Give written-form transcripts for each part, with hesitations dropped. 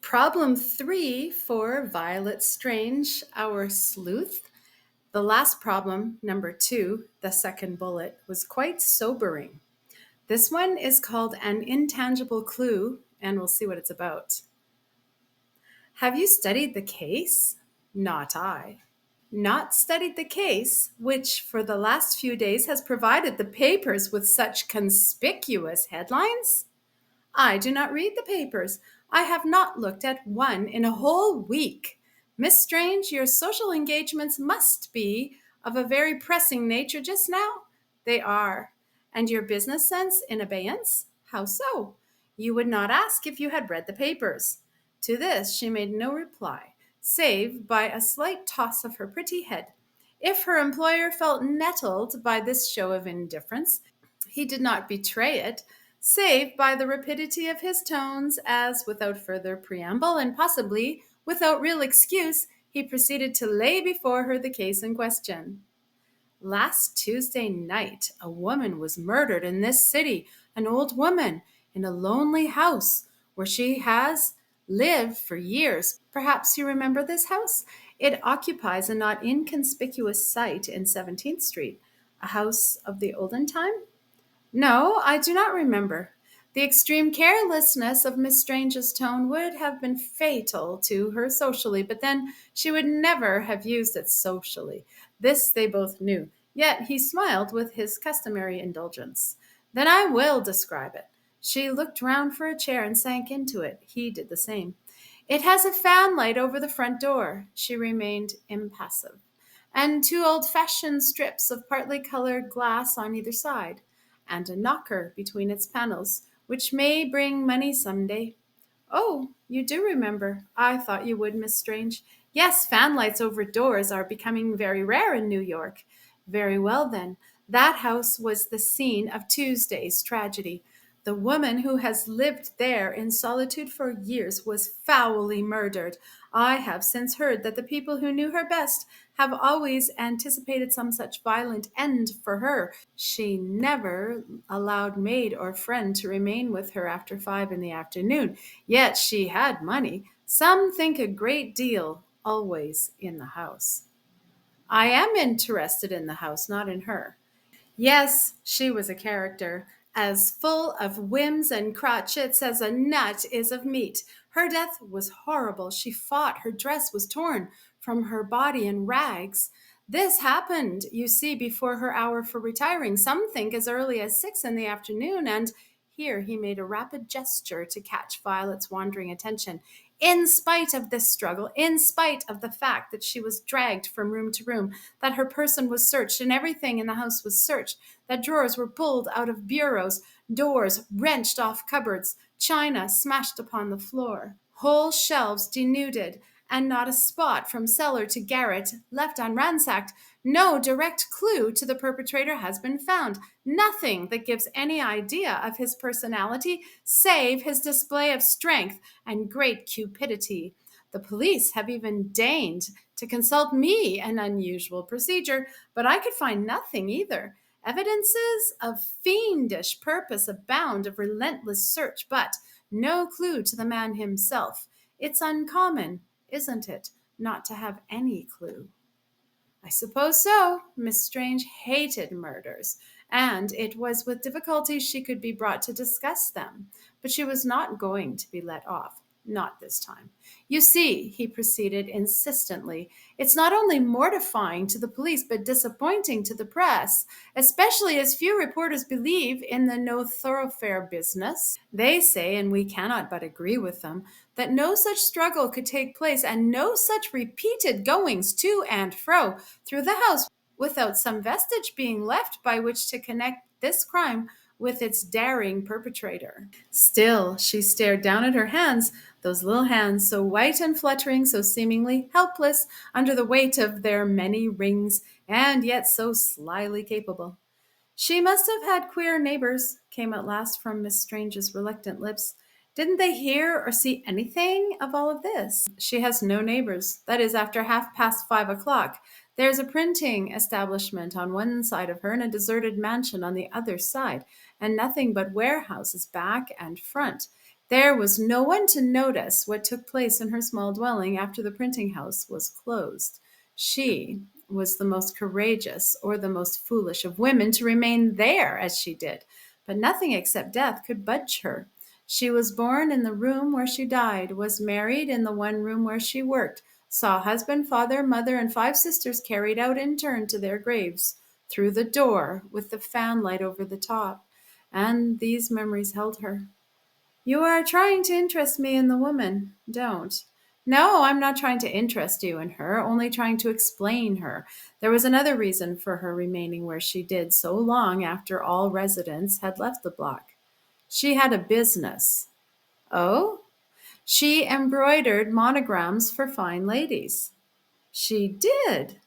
Problem 3 for Violet Strange, our sleuth. The last problem, number 2, the second bullet, was quite sobering. This one is called An Intangible Clue, and we'll see what it's about. Have you studied the case? Not I. Not studied the case, which for the last few days has provided the papers with such conspicuous headlines? I do not read the papers. I have not looked at one in a whole week. Miss Strange, your social engagements must be of a very pressing nature just now. They are. And your business sense in abeyance? How so? You would not ask if you had read the papers. To this she made no reply, save by a slight toss of her pretty head. If her employer felt nettled by this show of indifference, he did not betray it, save by the rapidity of his tones, as, without further preamble, and possibly without real excuse, he proceeded to lay before her the case in question. Last Tuesday night, a woman was murdered in this city, an old woman, in a lonely house where she has lived for years. Perhaps you remember this house? It occupies a not inconspicuous site in 17th Street, a house of the olden time. No, I do not remember. The extreme carelessness of Miss Strange's tone would have been fatal to her socially, but then she would never have used it socially. This they both knew. Yet he smiled with his customary indulgence. Then I will describe it. She looked round for a chair and sank into it. He did the same. It has a fanlight over the front door. She remained impassive. And two old-fashioned strips of partly colored glass on either side, and a knocker between its panels, which may bring money some day. Oh, you do remember. I thought you would, Miss Strange. Yes, fanlights over doors are becoming very rare in New York. Very well, then. That house was the scene of Tuesday's tragedy. The woman who has lived there in solitude for years was foully murdered. I have since heard that the people who knew her best have always anticipated some such violent end for her. She never allowed maid or friend to remain with her after 5 in the afternoon. Yet she had money. Some think a great deal, always in the house. I am interested in the house, not in her. Yes, she was a character, as full of whims and crotchets as a nut is of meat. Her death was horrible. She fought. Her dress was torn from her body in rags. This happened, you see, before her hour for retiring. Some think as early as 6 in the afternoon, and here he made a rapid gesture to catch Violet's wandering attention. In spite of this struggle, in spite of the fact that she was dragged from room to room, that her person was searched and everything in the house was searched, that drawers were pulled out of bureaus, doors wrenched off cupboards, china smashed upon the floor, whole shelves denuded, and not a spot from cellar to garret left unransacked, no direct clue to the perpetrator has been found. Nothing that gives any idea of his personality, save his display of strength and great cupidity. The police have even deigned to consult me, an unusual procedure, but I could find nothing either. Evidences of fiendish purpose abound, of relentless search, but no clue to the man himself. It's uncommon, isn't it, not to have any clue? I suppose so. Miss Strange hated murders, and it was with difficulty she could be brought to discuss them. But she was not going to be let off. Not this time. You see, he proceeded insistently, it's not only mortifying to the police, but disappointing to the press, especially as few reporters believe in the no thoroughfare business. They say, and we cannot but agree with them, that no such struggle could take place and no such repeated goings to and fro through the house without some vestige being left by which to connect this crime with its daring perpetrator. Still, she stared down at her hands, those little hands, so white and fluttering, so seemingly helpless under the weight of their many rings, and yet so slyly capable. She must have had queer neighbors, came at last from Miss Strange's reluctant lips. Didn't they hear or see anything of all of this? She has no neighbors. That is, after 5:30. There's a printing establishment on one side of her and a deserted mansion on the other side, and nothing but warehouses back and front. There was no one to notice what took place in her small dwelling after the printing house was closed. She was the most courageous or the most foolish of women to remain there as she did, but nothing except death could budge her. She was born in the room where she died, was married in the one room where she worked, saw husband, father, mother, and five sisters carried out in turn to their graves through the door with the fanlight over the top, and these memories held her. You are trying to interest me in the woman. Don't. No, I'm not trying to interest you in her, only trying to explain her. There was another reason for her remaining where she did so long after all residents had left the block. She had a business. Oh? She embroidered monograms for fine ladies. She did.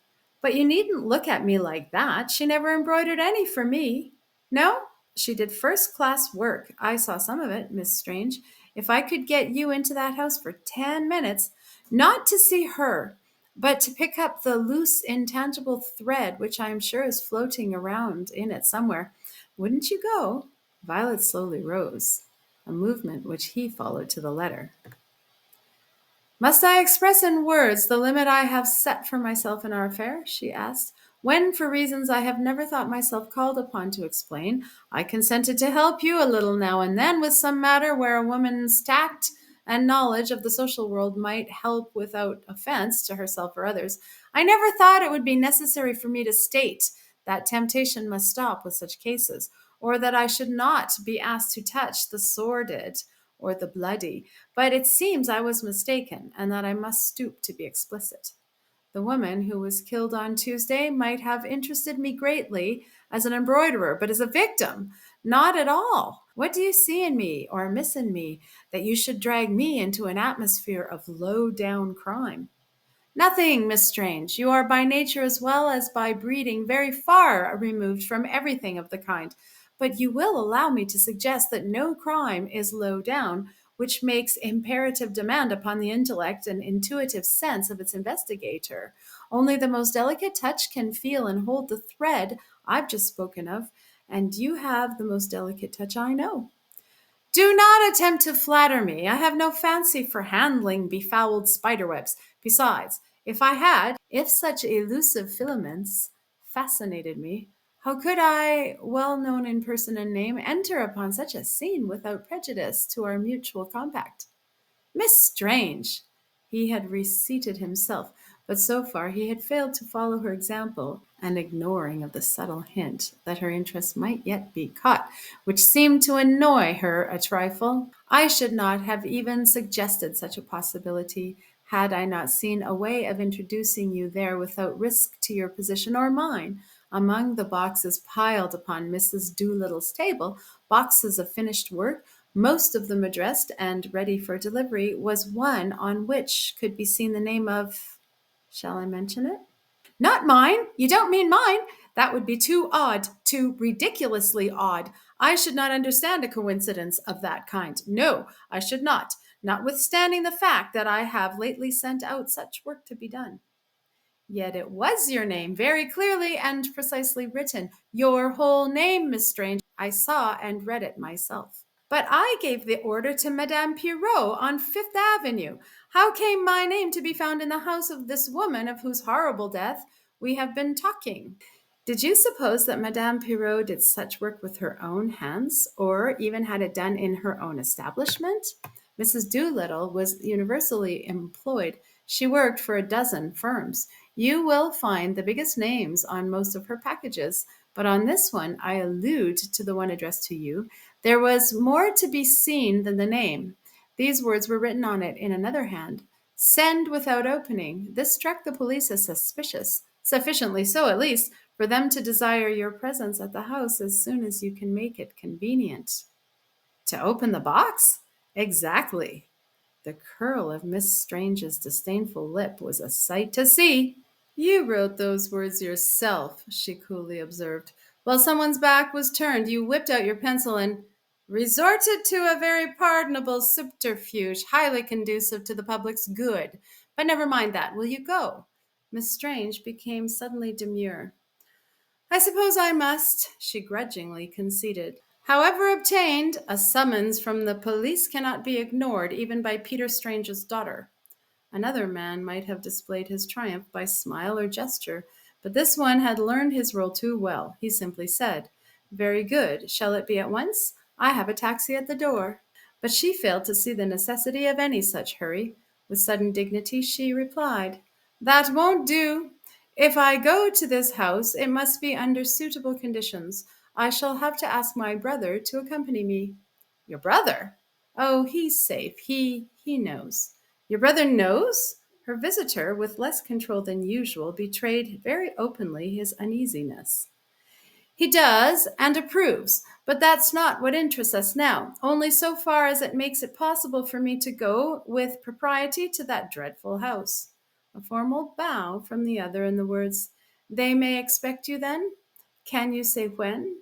But you needn't look at me like that. She never embroidered any for me. No, she did first class work. I saw some of it, Miss Strange. If I could get you into that house for 10 minutes, not to see her, but to pick up the loose, intangible thread which I am sure is floating around in it somewhere, wouldn't you go? Violet slowly rose, a movement which he followed to the letter. Must I express in words the limit I have set for myself in our affair? She asked. When, for reasons I have never thought myself called upon to explain, I consented to help you a little now and then with some matter where a woman's tact and knowledge of the social world might help without offense to herself or others, I never thought it would be necessary for me to state that temptation must stop with such cases, or that I should not be asked to touch the sordid or the bloody, but it seems I was mistaken, and that I must stoop to be explicit. The woman who was killed on Tuesday might have interested me greatly as an embroiderer, but as a victim, not at all. What do you see in me or miss in me that you should drag me into an atmosphere of low down crime? Nothing, Miss Strange. You are by nature as well as by breeding very far removed from everything of the kind. But you will allow me to suggest that no crime is low down, which makes imperative demand upon the intellect and intuitive sense of its investigator. Only the most delicate touch can feel and hold the thread I've just spoken of, and you have the most delicate touch I know. Do not attempt to flatter me. I have no fancy for handling befouled spiderwebs. Besides, if such elusive filaments fascinated me, how could I, well known in person and name, enter upon such a scene without prejudice to our mutual compact? Miss Strange! He had reseated himself, but so far he had failed to follow her example, and ignoring of the subtle hint that her interest might yet be caught, which seemed to annoy her a trifle. I should not have even suggested such a possibility had I not seen a way of introducing you there without risk to your position or mine. Among the boxes piled upon Mrs. Doolittle's table, boxes of finished work, most of them addressed and ready for delivery, was one on which could be seen the name of, shall I mention it? Not mine. You don't mean mine. That would be too odd, too ridiculously odd. I should not understand a coincidence of that kind. No, I should not, notwithstanding the fact that I have lately sent out such work to be done. Yet it was your name, very clearly and precisely written. Your whole name, Miss Strange. I saw and read it myself. But I gave the order to Madame Pirot on Fifth Avenue. How came my name to be found in the house of this woman of whose horrible death we have been talking? Did you suppose that Madame Pirot did such work with her own hands, or even had it done in her own establishment? Mrs. Doolittle was universally employed. She worked for a dozen firms. You will find the biggest names on most of her packages, but on this one, I allude to the one addressed to you, there was more to be seen than the name. These words were written on it in another hand. Send without opening. This struck the police as suspicious, sufficiently so at least, for them to desire your presence at the house as soon as you can make it convenient. To open the box? Exactly. The curl of Miss Strange's disdainful lip was a sight to see. You wrote those words yourself, she coolly observed. While someone's back was turned, you whipped out your pencil and resorted to a very pardonable subterfuge, highly conducive to the public's good. But never mind that. Will you go? Miss Strange became suddenly demure. I suppose I must, she grudgingly conceded. However obtained, a summons from the police cannot be ignored, even by Peter Strange's daughter. Another man might have displayed his triumph by smile or gesture, but this one had learned his role too well. He simply said, "Very good. Shall it be at once? I have a taxi at the door." But she failed to see the necessity of any such hurry. With sudden dignity, she replied, "That won't do. If I go to this house, it must be under suitable conditions. I shall have to ask my brother to accompany me." "Your brother?" "Oh, he's safe. He knows." "Your brother knows?" Her visitor, with less control than usual, betrayed very openly his uneasiness. "He does, and approves. But that's not what interests us now, only so far as it makes it possible for me to go with propriety to that dreadful house." A formal bow from the other, and the words, "They may expect you then? Can you say when?"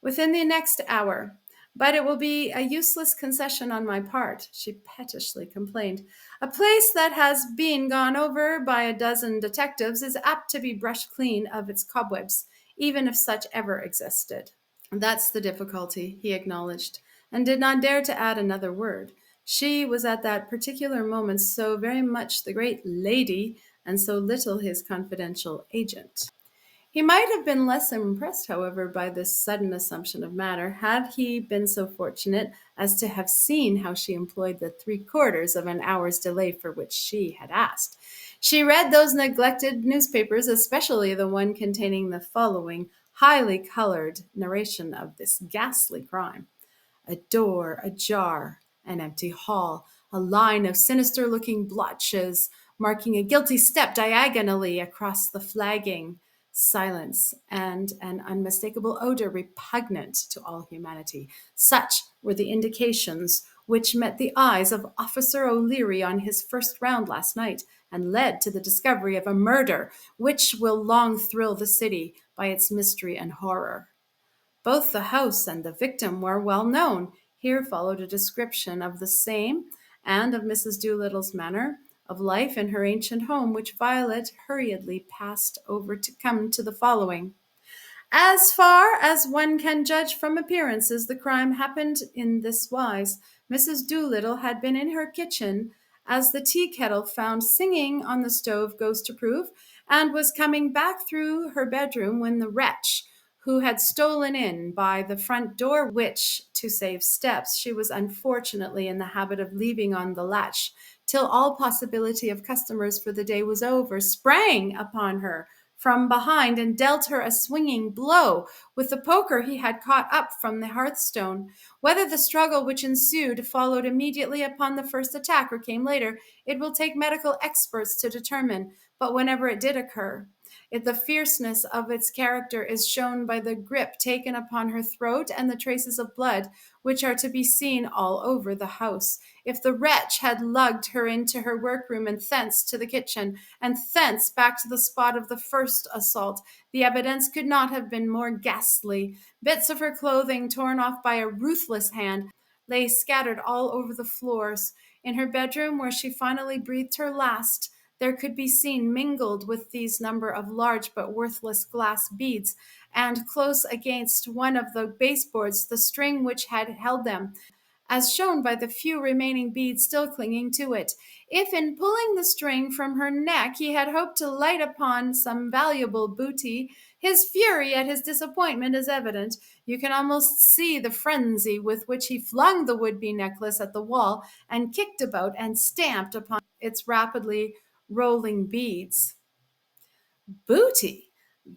"Within the next hour. But it will be a useless concession on my part," she pettishly complained. "A place that has been gone over by a dozen detectives is apt to be brushed clean of its cobwebs, even if such ever existed." "That's the difficulty," he acknowledged, and did not dare to add another word. She was at that particular moment so very much the great lady, and so little his confidential agent. He might have been less impressed, however, by this sudden assumption of manner, had he been so fortunate as to have seen how she employed the 3/4 of an hour's delay for which she had asked. She read those neglected newspapers, especially the one containing the following highly colored narration of this ghastly crime: "A door ajar, an empty hall, a line of sinister looking blotches marking a guilty step diagonally across the flagging, silence, and an unmistakable odor repugnant to all humanity." Such were the indications which met the eyes of Officer O'Leary on his first round last night, and led to the discovery of a murder which will long thrill the city by its mystery and horror. Both the house and the victim were well known. Here followed a description of the same, and of Mrs. Doolittle's manner of life in her ancient home, which Violet hurriedly passed over to come to the following. "As far as one can judge from appearances, the crime happened in this wise. Mrs. Doolittle had been in her kitchen, as the tea kettle found singing on the stove goes to prove, and was coming back through her bedroom when the wretch, who had stolen in by the front door, which, to save steps, she was unfortunately in the habit of leaving on the latch till all possibility of customers for the day was over, sprang upon her from behind and dealt her a swinging blow with the poker he had caught up from the hearthstone. Whether the struggle which ensued followed immediately upon the first attack or came later, it will take medical experts to determine, but whenever it did occur, the fierceness of its character is shown by the grip taken upon her throat and the traces of blood, which are to be seen all over the house. If the wretch had lugged her into her workroom and thence to the kitchen, and thence back to the spot of the first assault, the evidence could not have been more ghastly. Bits of her clothing, torn off by a ruthless hand, lay scattered all over the floors. In her bedroom, where she finally breathed her last, there could be seen mingled with these number of large but worthless glass beads, and close against one of the baseboards the string which had held them, as shown by the few remaining beads still clinging to it. If in pulling the string from her neck he had hoped to light upon some valuable booty, his fury at his disappointment is evident. You can almost see the frenzy with which he flung the would-be necklace at the wall, and kicked about and stamped upon its rapidly rolling beads. Booty!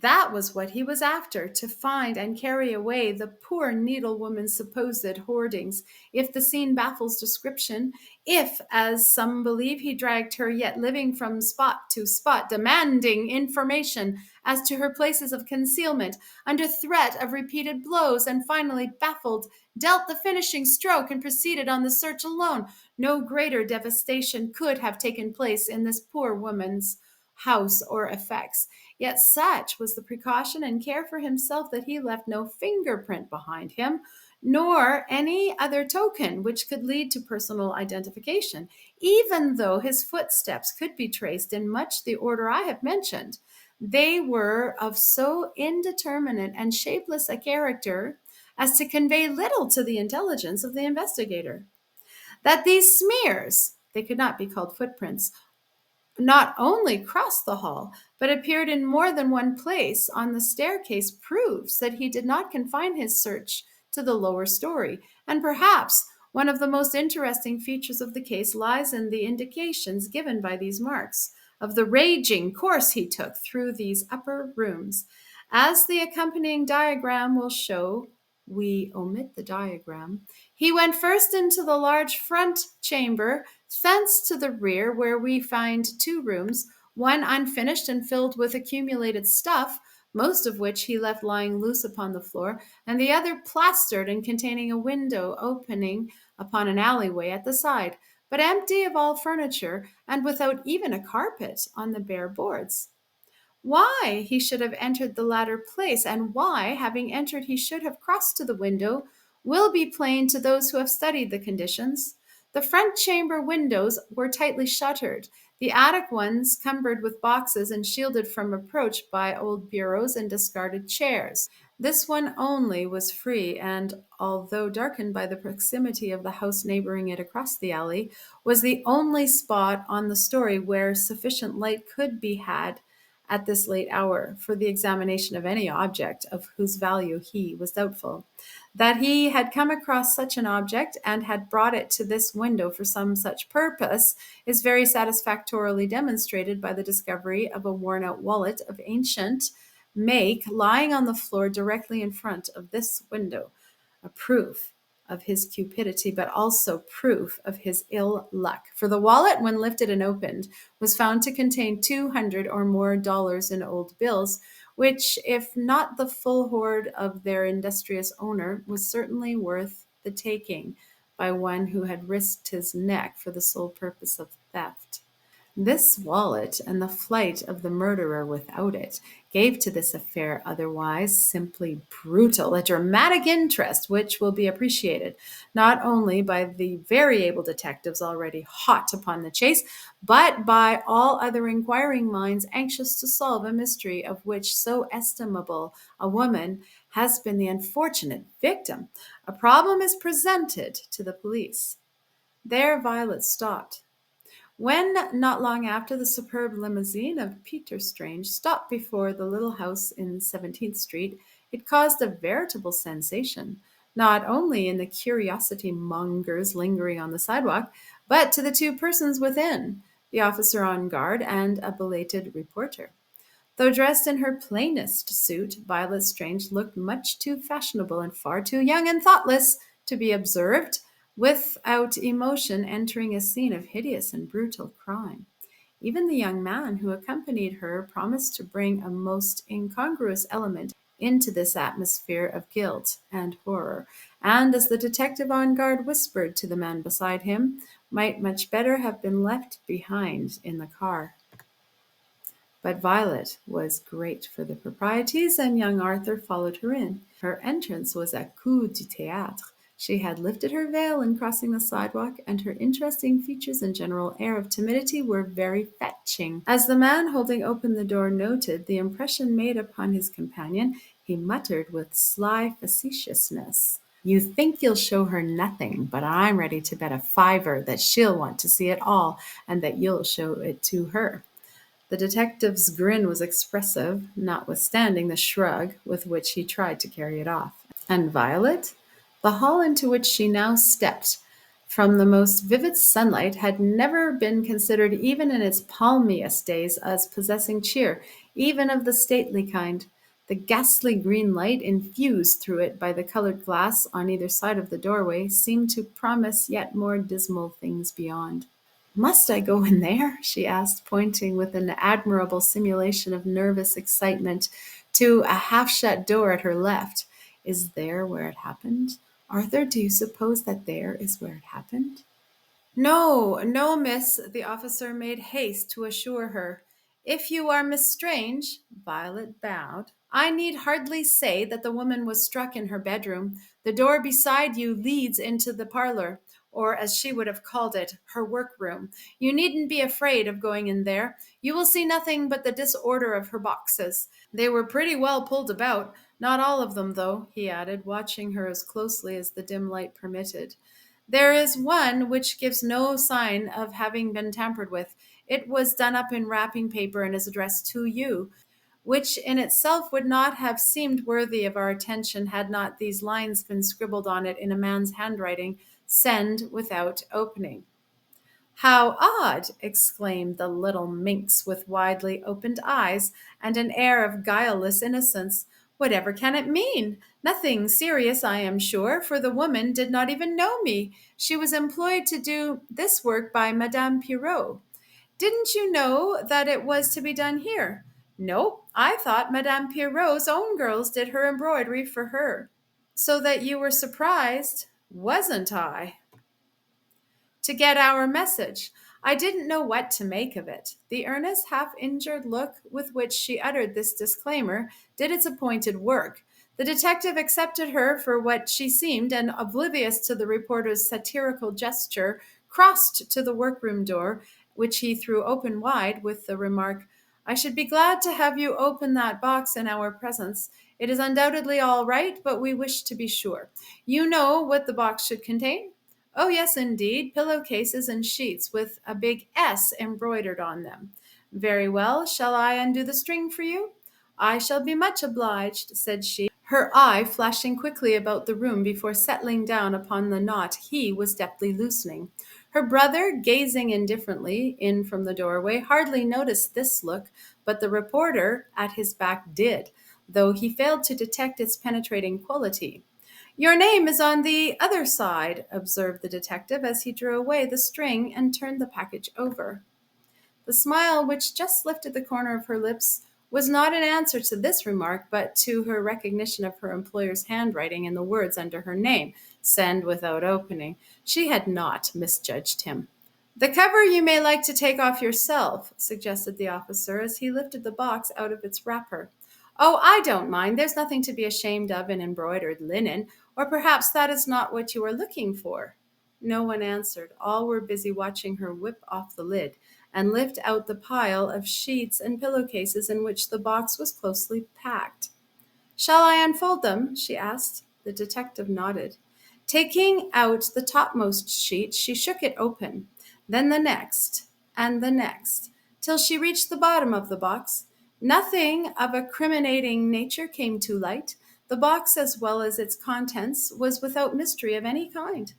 That was what he was after, to find and carry away the poor needlewoman's supposed hoardings. If the scene baffles description, if, as some believe, he dragged her yet living from spot to spot, demanding information as to her places of concealment, under threat of repeated blows, and finally, baffled, dealt the finishing stroke and proceeded on the search alone, no greater devastation could have taken place in this poor woman's house or effects. Yet such was the precaution and care for himself that he left no fingerprint behind him, nor any other token which could lead to personal identification, even though his footsteps could be traced in much the order I have mentioned. They were of so indeterminate and shapeless a character as to convey little to the intelligence of the investigator. That these smears, they could not be called footprints, not only crossed the hall, but appeared in more than one place on the staircase proves that he did not confine his search to the lower story. And perhaps one of the most interesting features of the case lies in the indications given by these marks of the raging course he took through these upper rooms. As the accompanying diagram will show, we omit the diagram. He went first into the large front chamber, fenced to the rear, where we find two rooms, one unfinished and filled with accumulated stuff, most of which he left lying loose upon the floor, and the other plastered and containing a window opening upon an alleyway at the side, but empty of all furniture and without even a carpet on the bare boards. Why he should have entered the latter place, and why, having entered, he should have crossed to the window, will be plain to those who have studied the conditions. The front chamber windows were tightly shuttered, the attic ones cumbered with boxes and shielded from approach by old bureaus and discarded chairs. This one only was free, and although darkened by the proximity of the house neighboring it across the alley, was the only spot on the story where sufficient light could be had at this late hour for the examination of any object of whose value he was doubtful. That he had come across such an object and had brought it to this window for some such purpose is very satisfactorily demonstrated by the discovery of a worn out wallet of ancient make lying on the floor directly in front of this window, a proof of his cupidity, but also proof of his ill luck. For the wallet, when lifted and opened, was found to contain 200 or more dollars in old bills, which, if not the full hoard of their industrious owner, was certainly worth the taking by one who had risked his neck for the sole purpose of theft. This wallet and the flight of the murderer without it gave to this affair, otherwise simply brutal, a dramatic interest which will be appreciated not only by the very able detectives already hot upon the chase, but by all other inquiring minds anxious to solve a mystery of which so estimable a woman has been the unfortunate victim. A problem is presented to the police. There Violet stopped. When, not long after, the superb limousine of Peter Strange stopped before the little house in 17th Street, it caused a veritable sensation, not only in the curiosity mongers lingering on the sidewalk, but to the two persons within, the officer on guard and a belated reporter. Though dressed in her plainest suit, Violet Strange looked much too fashionable and far too young and thoughtless to be observed without emotion entering a scene of hideous and brutal crime. Even the young man who accompanied her promised to bring a most incongruous element into this atmosphere of guilt and horror, and as the detective on guard whispered to the man beside him, might much better have been left behind in the car. But Violet was great for the proprieties, and young Arthur followed her in. Her entrance was a coup du théâtre. She had lifted her veil in crossing the sidewalk, and her interesting features and general air of timidity were very fetching. As the man holding open the door noted the impression made upon his companion, he muttered with sly facetiousness, "You think you'll show her nothing, but I'm ready to bet a fiver that she'll want to see it all, and that you'll show it to her." The detective's grin was expressive, notwithstanding the shrug with which he tried to carry it off. And Violet? The hall into which she now stepped from the most vivid sunlight had never been considered, even in its palmiest days, as possessing cheer, even of the stately kind. The ghastly green light infused through it by the colored glass on either side of the doorway seemed to promise yet more dismal things beyond. "Must I go in there?" she asked, pointing with an admirable simulation of nervous excitement to a half-shut door at her left. "Is there where it happened? Arthur, do you suppose that there is where it happened?" "No, no, miss," the officer made haste to assure her. "If you are Miss Strange," Violet bowed, "I need hardly say that the woman was struck in her bedroom. The door beside you leads into the parlor, or as she would have called it, her workroom. You needn't be afraid of going in there. You will see nothing but the disorder of her boxes. They were pretty well pulled about, Not all of them, though, he added, watching her as closely as the dim light permitted. There is one which gives no sign of having been tampered with. It was done up in wrapping paper and is addressed to you, which in itself would not have seemed worthy of our attention had not these lines been scribbled on it in a man's handwriting: send without opening. How odd! Exclaimed the little minx with widely opened eyes and an air of guileless innocence. Whatever can it mean? Nothing serious, I am sure, for the woman did not even know me. She was employed to do this work by Madame Pirot. Didn't you know that it was to be done here? No, I thought Madame Pirot's own girls did her embroidery for her. So that you were surprised, wasn't I? To get our message. I didn't know what to make of it. The earnest, half injured look with which she uttered this disclaimer did its appointed work. The detective accepted her for what she seemed, and oblivious to the reporter's satirical gesture, crossed to the workroom door, which he threw open wide with the remark, I should be glad to have you open that box in our presence. It is undoubtedly all right, but we wish to be sure. You know what the box should contain? Oh, yes, indeed, pillowcases and sheets with a big S embroidered on them. Very well, shall I undo the string for you? I shall be much obliged, said she, her eye flashing quickly about the room before settling down upon the knot he was deftly loosening. Her brother, gazing indifferently in from the doorway, hardly noticed this look, but the reporter at his back did, though he failed to detect its penetrating quality. Your name is on the other side, observed the detective as he drew away the string and turned the package over. The smile which just lifted the corner of her lips was not an answer to this remark, but to her recognition of her employer's handwriting in the words under her name, send without opening. She had not misjudged him. The cover you may like to take off yourself, suggested the officer as he lifted the box out of its wrapper. Oh, I don't mind. There's nothing to be ashamed of in embroidered linen, or perhaps that is not what you are looking for. No one answered. All were busy watching her whip off the lid and lift out the pile of sheets and pillowcases in which the box was closely packed. Shall I unfold them? She asked. The detective nodded. Taking out the topmost sheet, she shook it open, then the next, and the next, till she reached the bottom of the box. Nothing of a criminating nature came to light. The box, as well as its contents, was without mystery of any kind.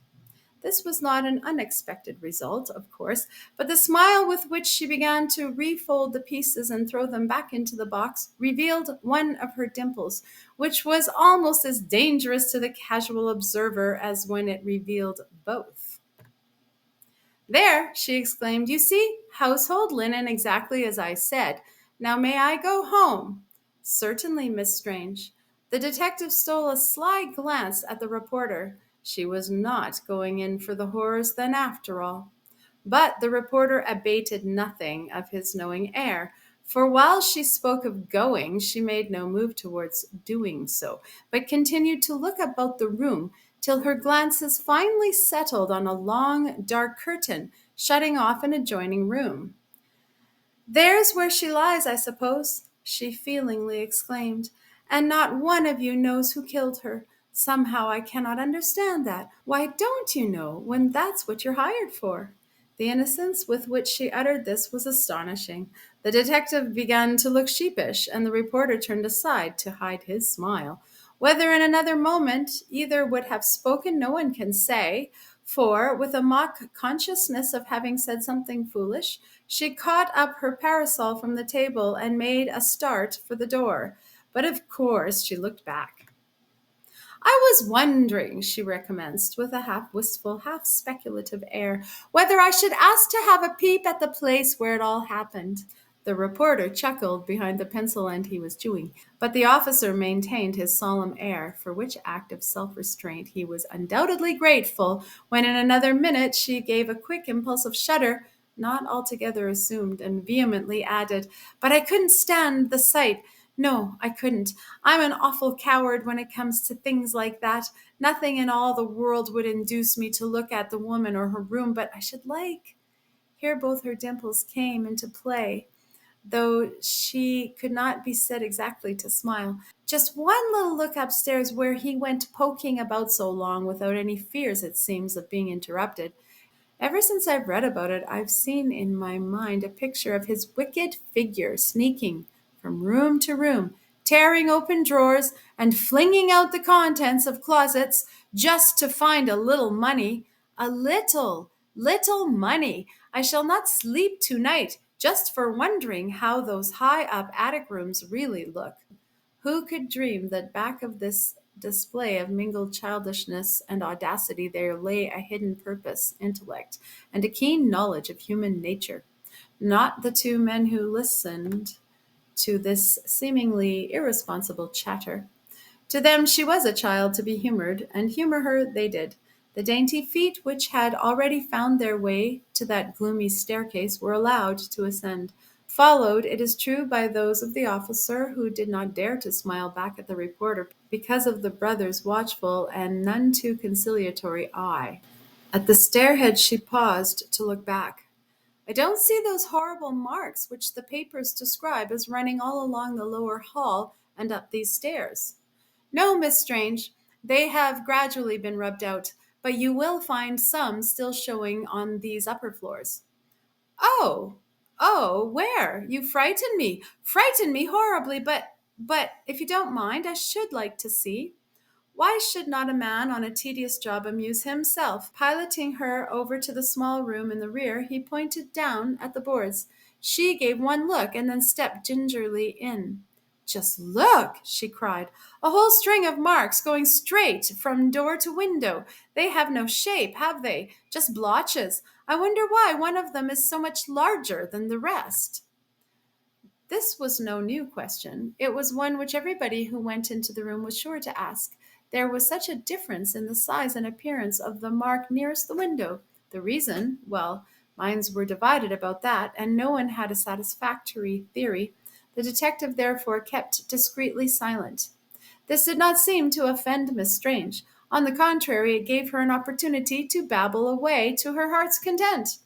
This was not an unexpected result, of course, but the smile with which she began to refold the pieces and throw them back into the box revealed one of her dimples, which was almost as dangerous to the casual observer as when it revealed both. There, she exclaimed, you see, household linen exactly as I said. Now may I go home? Certainly, Miss Strange. The detective stole a sly glance at the reporter. She was not going in for the horrors then after all. But the reporter abated nothing of his knowing air, for while she spoke of going, she made no move towards doing so, but continued to look about the room till her glances finally settled on a long, dark curtain shutting off an adjoining room. There's where she lies, I suppose, she feelingly exclaimed, and not one of you knows who killed her. Somehow I cannot understand that. Why don't you know when that's what you're hired for? The innocence with which she uttered this was astonishing. The detective began to look sheepish, and the reporter turned aside to hide his smile. Whether in another moment either would have spoken, no one can say, for, with a mock consciousness of having said something foolish, she caught up her parasol from the table and made a start for the door. But of course she looked back. I was wondering, she recommenced, with a half wistful, half speculative air, whether I should ask to have a peep at the place where it all happened. The reporter chuckled behind the pencil end he was chewing, but the officer maintained his solemn air, for which act of self-restraint he was undoubtedly grateful when in another minute she gave a quick, impulsive shudder, not altogether assumed, and vehemently added, but I couldn't stand the sight. No, I couldn't. I'm an awful coward when it comes to things like that. Nothing in all the world would induce me to look at the woman or her room, but I should like. Here both her dimples came into play. though she could not be said exactly to smile. Just one little look upstairs where he went poking about so long without any fears, it seems, of being interrupted. Ever since I've read about it, I've seen in my mind a picture of his wicked figure sneaking from room to room, tearing open drawers and flinging out the contents of closets just to find a little money. A little money. I shall not sleep tonight just for wondering how those high up attic rooms really look. Who could dream that back of this display of mingled childishness and audacity there lay a hidden purpose, intellect, and a keen knowledge of human nature? Not the two men who listened to this seemingly irresponsible chatter. To them she was a child to be humored, and humor her they did. The dainty feet which had already found their way to that gloomy staircase were allowed to ascend, followed, it is true, by those of the officer, who did not dare to smile back at the reporter because of the brother's watchful and none too conciliatory eye. At the stairhead she paused to look back. I don't see those horrible marks which the papers describe as running all along the lower hall and up these stairs. No, Miss Strange, they have gradually been rubbed out, but you will find some still showing on these upper floors. Oh, oh, where? You frighten me horribly, but if you don't mind, I should like to see. Why should not a man on a tedious job amuse himself? Piloting her over to the small room in the rear, he pointed down at the boards. She gave one look and then stepped gingerly in. Just look, she cried. A whole string of marks going straight from door to window. They have no shape, have they? Just blotches. I wonder why one of them is so much larger than the rest. This was no new question. It was one which everybody who went into the room was sure to ask. There was such a difference in the size and appearance of the mark nearest the window. The reason, well, minds were divided about that, and no one had a satisfactory theory. The detective therefore kept discreetly silent. This did not seem to offend Miss Strange. On the contrary, it gave her an opportunity to babble away to her heart's content.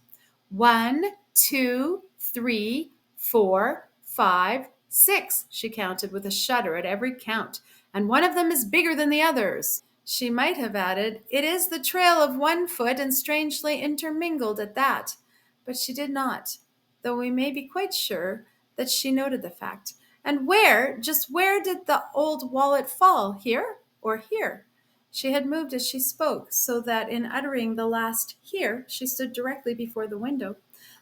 1, 2, 3, 4, 5, 6, she counted with a shudder at every count, and one of them is bigger than the others. She might have added, it is the trail of one foot and strangely intermingled at that. But she did not, though we may be quite sure that she noted the fact. And where, just where did the old wallet fall? Here or here? She had moved as she spoke, so that in uttering the last here, she stood directly before the window.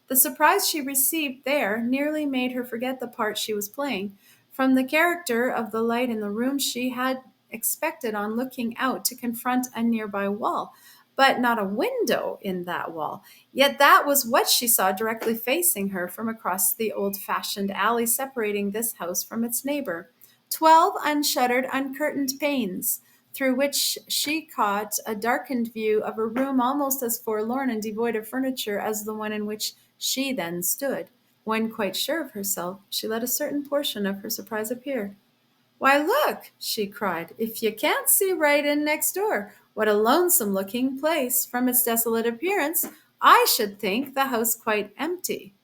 The surprise she received there nearly made her forget the part she was playing. From the character of the light in the room, she had expected on looking out to confront a nearby wall, but not a window in that wall. Yet that was what she saw directly facing her from across the old-fashioned alley separating this house from its neighbor. 12 unshuttered, uncurtained panes, through which she caught a darkened view of a room almost as forlorn and devoid of furniture as the one in which she then stood. When quite sure of herself, she let a certain portion of her surprise appear. Why, look, she cried, if you can't see right in next door, what a lonesome looking place. From its desolate appearance, I should think the house quite empty.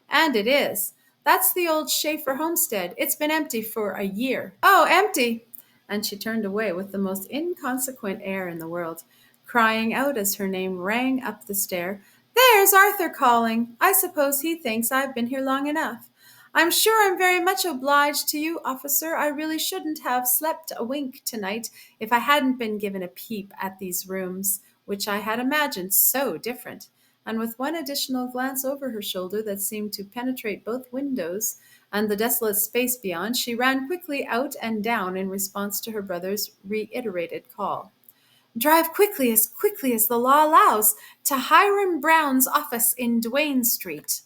And it is. That's the old Schaefer homestead. It's been empty for a year. Oh, empty! And she turned away with the most inconsequent air in the world, crying out as her name rang up the stair, there's Arthur calling. I suppose he thinks I've been here long enough. I'm sure I'm very much obliged to you, officer. I really shouldn't have slept a wink tonight if I hadn't been given a peep at these rooms, which I had imagined so different. And with one additional glance over her shoulder that seemed to penetrate both windows and the desolate space beyond, she ran quickly out and down in response to her brother's reiterated call. Drive quickly as the law allows, to Hiram Brown's office in Duane Street.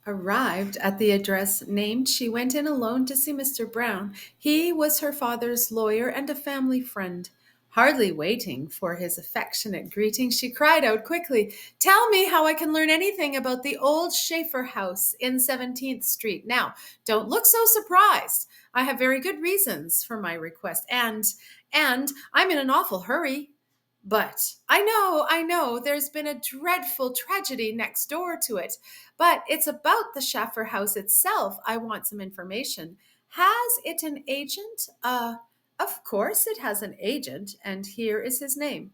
Arrived at the address named, she went in alone to see Mr. Brown. He was her father's lawyer and a family friend. Hardly waiting for his affectionate greeting, she cried out quickly, tell me how I can learn anything about the old Schaefer house in 17th Street. Now, don't look so surprised. I have very good reasons for my request, and I'm in an awful hurry. But I know, there's been a dreadful tragedy next door to it. But it's about the Schaffer house itself. I want some information. Has it an agent? Of course it has an agent, and here is his name.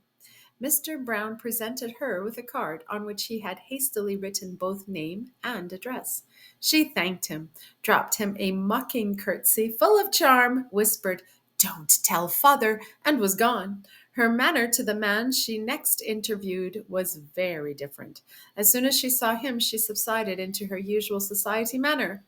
Mr. Brown presented her with a card on which he had hastily written both name and address. She thanked him, dropped him a mocking curtsy full of charm, whispered, "Don't tell father," and was gone. Her manner to the man she next interviewed was very different. As soon as she saw him, she subsided into her usual society manner.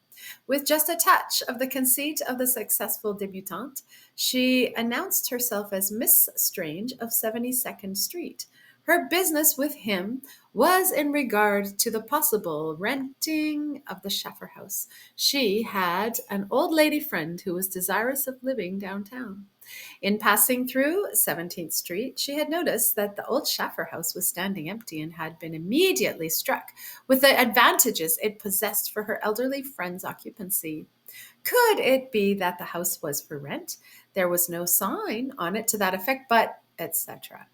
With just a touch of the conceit of the successful debutante, she announced herself as Miss Strange of 72nd Street. Her business with him was in regard to the possible renting of the Schaffer house. She had an old lady friend who was desirous of living downtown. In passing through 17th Street, she had noticed that the old Schaffer house was standing empty and had been immediately struck with the advantages it possessed for her elderly friend's occupancy. Could it be that the house was for rent? There was no sign on it to that effect, but etc.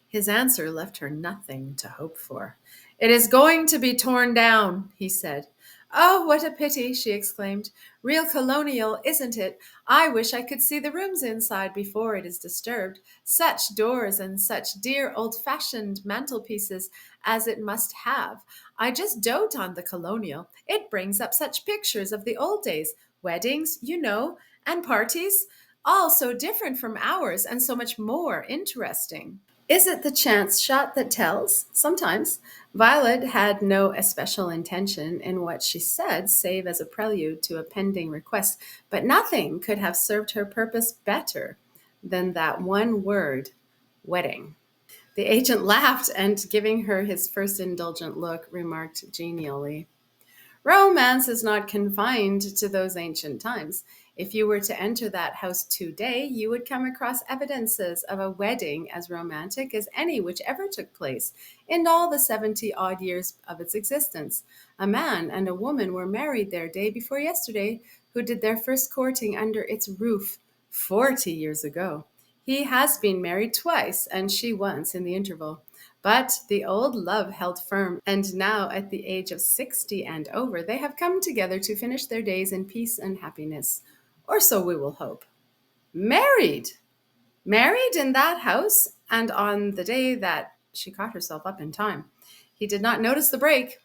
His answer left her nothing to hope for. "It is going to be torn down," he said. "Oh, what a pity!" she exclaimed. "Real colonial, isn't it? I wish I could see the rooms inside before it is disturbed. Such doors and such dear old-fashioned mantelpieces as it must have. I just dote on the colonial. It brings up such pictures of the old days, weddings, you know, and parties, all so different from ours and so much more interesting." Is it the chance shot that tells? Sometimes. Violet had no especial intention in what she said, save as a prelude to a pending request, but nothing could have served her purpose better than that one word, wedding. The agent laughed and, giving her his first indulgent look, remarked genially, "Romance is not confined to those ancient times. If you were to enter that house today, you would come across evidences of a wedding as romantic as any which ever took place in all the 70 odd years of its existence. A man and a woman were married there day before yesterday, who did their first courting under its roof 40 years ago. He has been married twice, and she once in the interval. But the old love held firm, and now, at the age of 60 and over, they have come together to finish their days in peace and happiness. Or so we will hope." Married! Married in that house, and on the day that she caught herself up in time. He did not notice the break.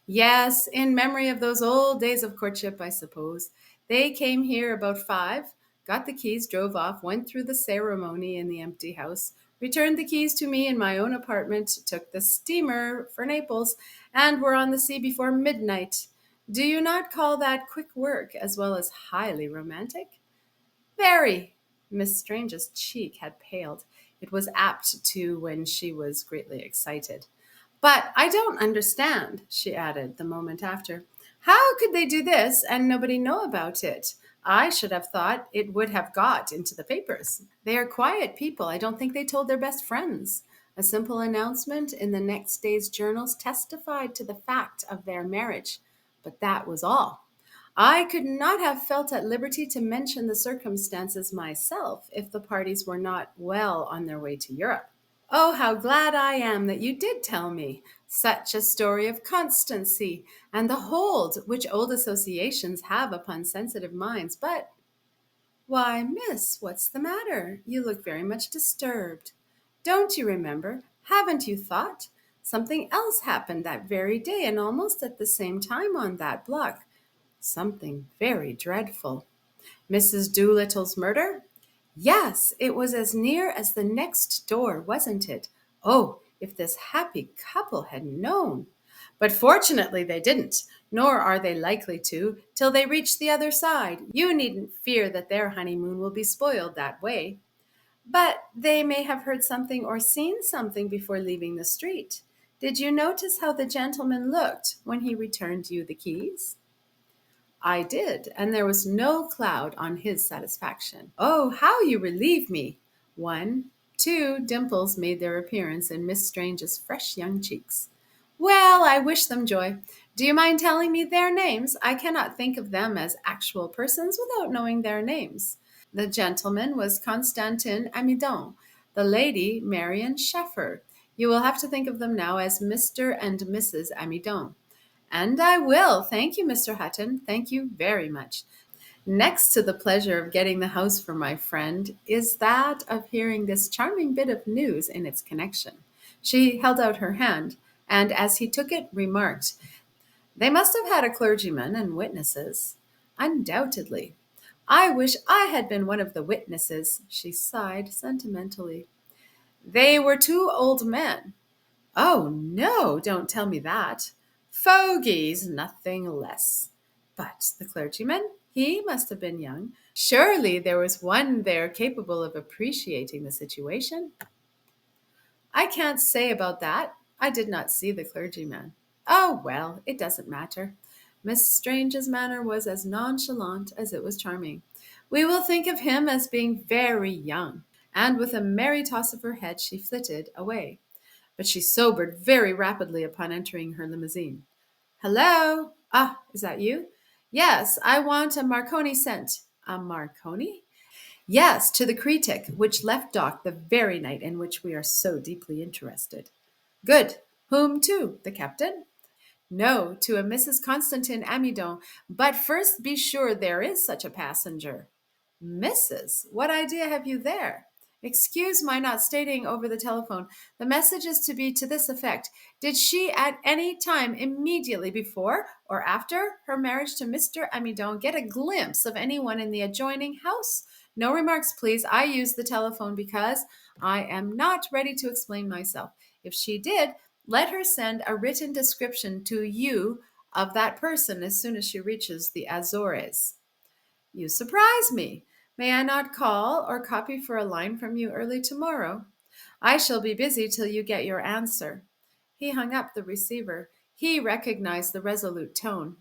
"Yes, in memory of those old days of courtship, I suppose. They came here about 5, got the keys, drove off, went through the ceremony in the empty house, returned the keys to me in my own apartment, took the steamer for Naples, and were on the sea before midnight. Do you not call that quick work as well as highly romantic?" "Very." Miss Strange's cheek had paled. It was apt to when she was greatly excited. "But I don't understand," she added the moment after. "How could they do this and nobody know about it? I should have thought it would have got into the papers. They are quiet people. I don't think they told their best friends." A simple announcement in the next day's journals testified to the fact of their marriage. But that was all. I could not have felt at liberty to mention the circumstances myself if the parties were not well on their way to Europe. "Oh, how glad I am that you did tell me. Such a story of constancy and the hold which old associations have upon sensitive minds. But, why, miss, what's the matter? You look very much disturbed. Don't you remember? Haven't you thought? Something else happened that very day and almost at the same time on that block. Something very dreadful." "Mrs. Doolittle's murder?" "Yes, it was as near as the next door, wasn't it? Oh, if this happy couple had known! But fortunately they didn't, nor are they likely to, till they reach the other side. You needn't fear that their honeymoon will be spoiled that way. But they may have heard something or seen something before leaving the street. Did you notice how the gentleman looked when he returned you the keys?" "I did, and there was no cloud on his satisfaction." "Oh, how you relieve me!" One, two dimples made their appearance in Miss Strange's fresh young cheeks. "Well, I wish them joy. Do you mind telling me their names? I cannot think of them as actual persons without knowing their names." "The gentleman was Constantin Amidon, the Lady Marion Sheffer. You will have to think of them now as Mr. and Mrs. Amidon. And I will. Thank you, Mr. Hutton. Thank you very much. Next to the pleasure of getting the house for my friend is that of hearing this charming bit of news in its connection. She held out her hand, and as he took it, remarked, "They must have had a clergyman and witnesses." "Undoubtedly. I wish I had been one of the witnesses," she sighed sentimentally. "They were two old men." "Oh, no, don't tell me that." "Fogies, nothing less." "But the clergyman? He must have been young. Surely there was one there capable of appreciating the situation." "I can't say about that. I did not see the clergyman." "Oh, well, it doesn't matter." Miss Strange's manner was as nonchalant as it was charming. "We will think of him as being very young." And with a merry toss of her head, she flitted away. But she sobered very rapidly upon entering her limousine. "Hello? Ah, is that you?" "Yes, I want a Marconi sent." "A Marconi?" "Yes, to the Cretic, which left dock the very night in which we are so deeply interested." "Good. Whom to? The captain?" "No, to a Mrs. Constantine Amidon. But first be sure there is such a passenger." "Mrs.? What idea have you there?" "Excuse my not stating over the telephone. The message is to be to this effect. Did she at any time immediately before or after her marriage to Mr. Amidon get a glimpse of anyone in the adjoining house? No remarks, please. I use the telephone because I am not ready to explain myself. If she did, let her send a written description to you of that person as soon as she reaches the Azores." "You surprise me. May I not call or copy for a line from you early tomorrow?" "I shall be busy till you get your answer." He hung up the receiver. He recognized the resolute tone.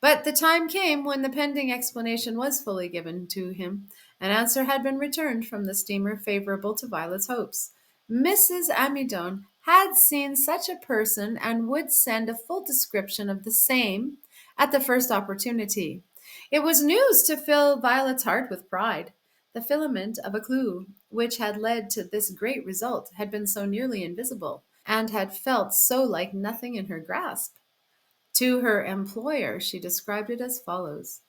But the time came when the pending explanation was fully given to him. An answer had been returned from the steamer favorable to Violet's hopes. Mrs. Amidon had seen such a person and would send a full description of the same at the first opportunity. It was news to fill Violet's heart with pride. The filament of a clue, which had led to this great result, had been so nearly invisible, and had felt so like nothing in her grasp. To her employer, she described it as follows: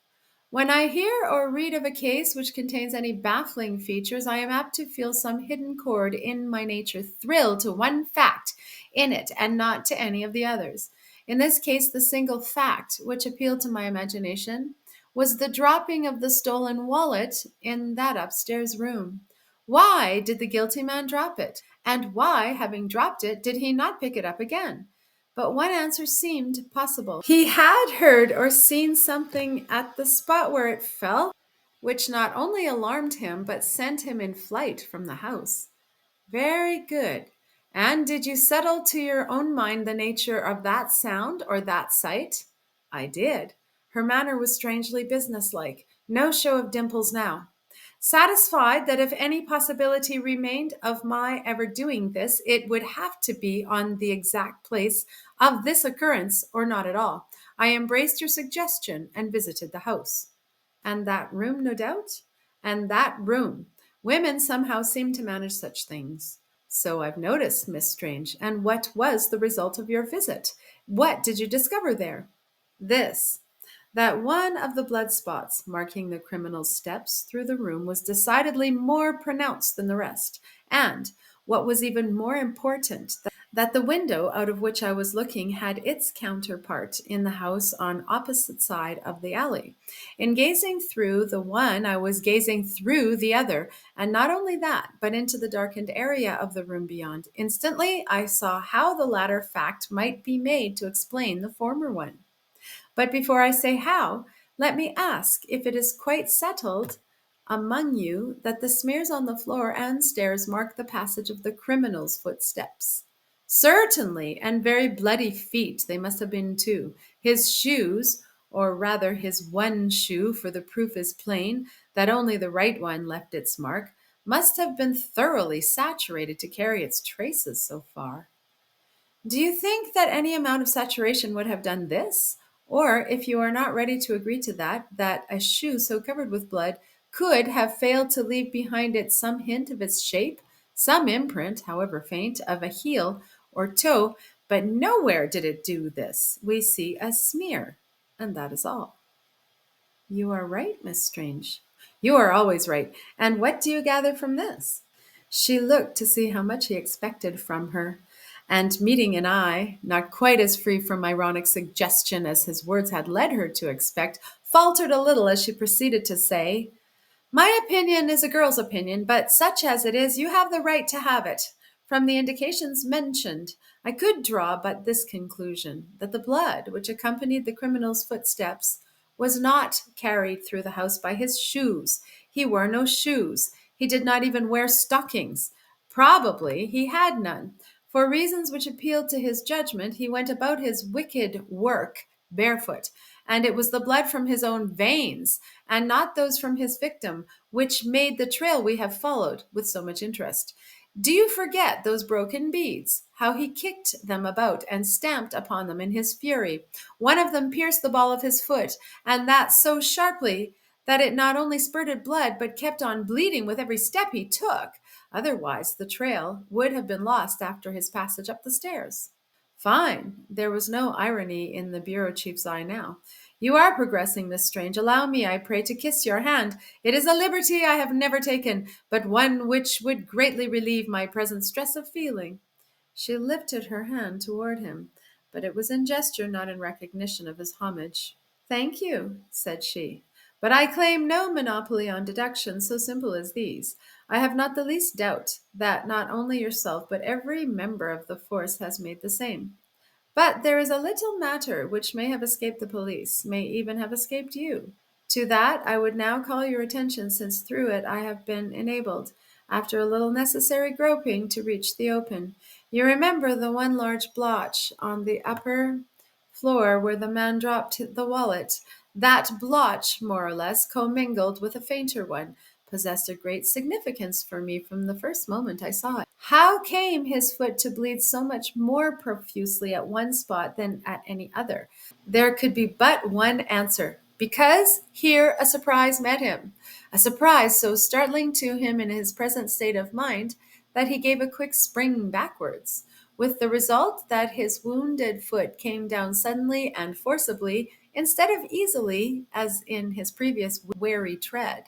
"When I hear or read of a case which contains any baffling features, I am apt to feel some hidden chord in my nature thrill to one fact in it and not to any of the others. In this case, the single fact which appealed to my imagination was the dropping of the stolen wallet in that upstairs room. Why did the guilty man drop it? And why, having dropped it, did he not pick it up again? But one answer seemed possible. He had heard or seen something at the spot where it fell, which not only alarmed him, but sent him in flight from the house." "Very good. And did you settle to your own mind the nature of that sound or that sight?" "I did." Her manner was strangely businesslike. No show of dimples now. "Satisfied that if any possibility remained of my ever doing this, it would have to be on the exact place of this occurrence, or not at all, I embraced your suggestion and visited the house." "And that room, no doubt?" "And that room. Women somehow seem to manage such things." "So I've noticed, Miss Strange. And what was the result of your visit? What did you discover there?" "This: that one of the blood spots marking the criminal's steps through the room was decidedly more pronounced than the rest, and, what was even more important, that the window out of which I was looking had its counterpart in the house on opposite side of the alley. In gazing through the one, I was gazing through the other, and not only that, but into the darkened area of the room beyond. Instantly, I saw how the latter fact might be made to explain the former one. But before I say how, let me ask if it is quite settled among you that the smears on the floor and stairs mark the passage of the criminal's footsteps?" "Certainly, and very bloody feet they must have been too. His shoes, or rather his one shoe, for the proof is plain that only the right one left its mark, must have been thoroughly saturated to carry its traces so far." "Do you think that any amount of saturation would have done this? Or, if you are not ready to agree to that, that a shoe so covered with blood could have failed to leave behind it some hint of its shape, some imprint, however faint, of a heel or toe, but nowhere did it do this. We see a smear, and that is all. You are right, Miss Strange. You are always right. And what do you gather from this? She looked to see how much he expected from her, and meeting an eye, not quite as free from ironic suggestion as his words had led her to expect, faltered a little as she proceeded to say, my opinion is a girl's opinion, but such as it is, you have the right to have it. From the indications mentioned, I could draw but this conclusion that the blood which accompanied the criminal's footsteps was not carried through the house by his shoes. He wore no shoes. He did not even wear stockings. Probably he had none. For reasons which appealed to his judgment, he went about his wicked work barefoot, and it was the blood from his own veins and not those from his victim, which made the trail we have followed with so much interest. Do you forget those broken beads? How he kicked them about and stamped upon them in his fury. One of them pierced the ball of his foot, and that so sharply that it not only spurted blood, but kept on bleeding with every step he took. Otherwise, the trail would have been lost after his passage up the stairs. Fine. There was no irony in the bureau chief's eye now. You are progressing, Miss Strange. Allow me, I pray, to kiss your hand. It is a liberty I have never taken, but one which would greatly relieve my present stress of feeling. She lifted her hand toward him, but it was in gesture, not in recognition of his homage. Thank you, said she, but I claim no monopoly on deductions so simple as these. I have not the least doubt that not only yourself, but every member of the force has made the same. But there is a little matter which may have escaped the police, may even have escaped you. To that I would now call your attention, since through it I have been enabled, after a little necessary groping, to reach the open. You remember the one large blotch on the upper floor where the man dropped the wallet. That blotch, more or less, commingled with a fainter one, possessed a great significance for me from the first moment I saw it. How came his foot to bleed so much more profusely at one spot than at any other? There could be but one answer. Because here a surprise met him. A surprise so startling to him in his present state of mind that he gave a quick spring backwards, with the result that his wounded foot came down suddenly and forcibly instead of easily, as in his previous wary tread.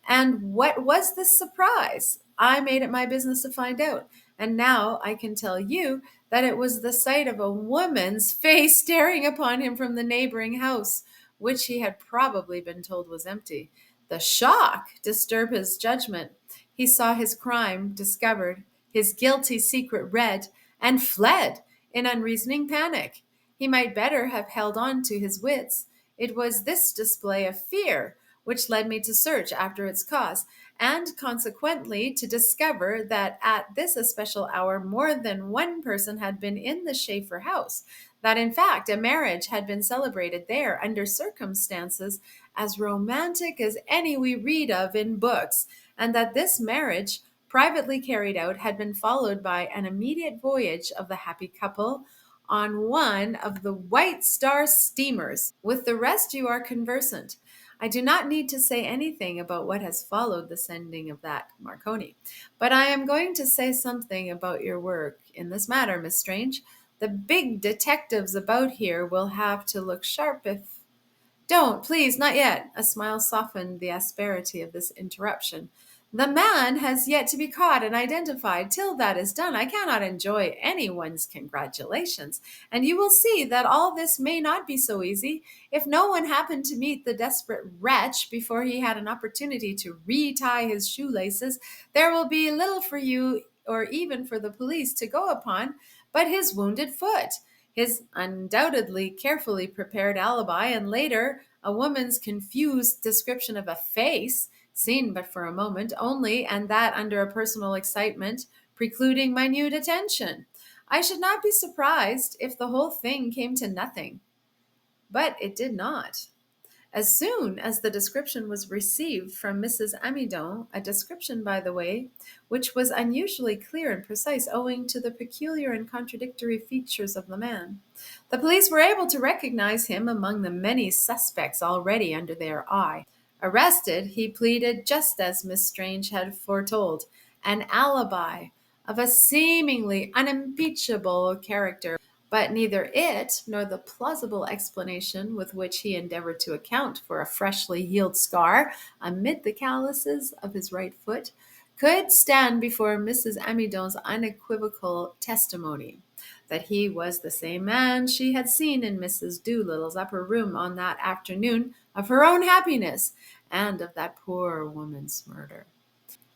And what was this surprise? I made it my business to find out. And now I can tell you that it was the sight of a woman's face staring upon him from the neighboring house, which he had probably been told was empty. The shock disturbed his judgment. He saw his crime discovered, his guilty secret read, and fled in unreasoning panic. He might better have held on to his wits. It was this display of fear which led me to search after its cause, and consequently to discover that at this especial hour more than one person had been in the Schaefer house, that in fact a marriage had been celebrated there under circumstances as romantic as any we read of in books, and that this marriage, privately carried out, had been followed by an immediate voyage of the happy couple on one of the White Star steamers. With the rest you are conversant. I do not need to say anything about what has followed the sending of that Marconi, but I am going to say something about your work in this matter, Miss Strange. The big detectives about here will have to look sharp if don't, please, not yet. A smile softened the asperity of this interruption. The man has yet to be caught and identified. Till that is done, I cannot enjoy anyone's congratulations. And you will see that all this may not be so easy. If no one happened to meet the desperate wretch before he had an opportunity to retie his shoelaces, there will be little for you or even for the police to go upon but his wounded foot, his undoubtedly carefully prepared alibi, and later a woman's confused description of a face, seen but for a moment only, and that under a personal excitement, precluding minute attention. I should not be surprised if the whole thing came to nothing. But it did not. As soon as the description was received from Mrs. Amidon, a description, by the way, which was unusually clear and precise owing to the peculiar and contradictory features of the man, the police were able to recognize him among the many suspects already under their eye. Arrested, he pleaded just as Miss Strange had foretold, an alibi of a seemingly unimpeachable character, but neither it nor the plausible explanation with which he endeavored to account for a freshly healed scar amid the calluses of his right foot could stand before Mrs. Amidon's unequivocal testimony that he was the same man she had seen in Mrs. Doolittle's upper room on that afternoon of her own happiness and of that poor woman's murder.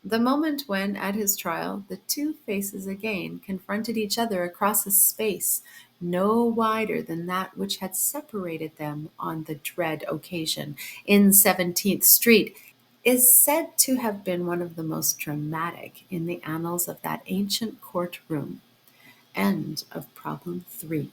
The moment when, at his trial, the two faces again confronted each other across a space no wider than that which had separated them on the dread occasion in 17th Street, is said to have been one of the most dramatic in the annals of that ancient court room. End of problem 3.